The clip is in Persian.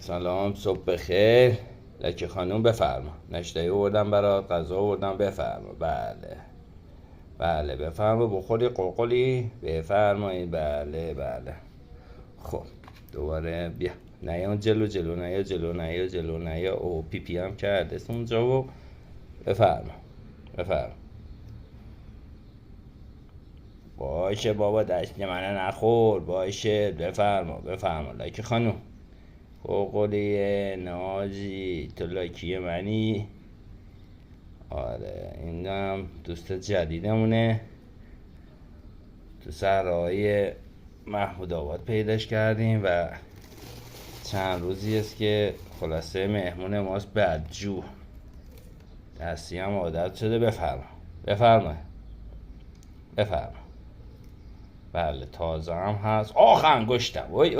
سلام، صبح بخیر. لکه خانوم بفرما. نشتهی آوردم برات، غذا آوردم بفرما. بله بفرما. بخوری قلقلی بفرمایید. بله. خب دوباره بیا. نیا جلو نیا. او پی پی هم کرده اونجا و بفرما. باشه بابا، دست منو نخور. باشه بفرما لکه خانوم. قوقلی نازی تو لکی منی. آره اینم دوست جدیدمونه. تو صحراهای محمود آباد پیداش کردیم و چند روزی است که خلاصه مهمون ماست. بدجو دستی هم عادت شده. بفرما. بله تازه هم هست. آخ انگشتم. اوی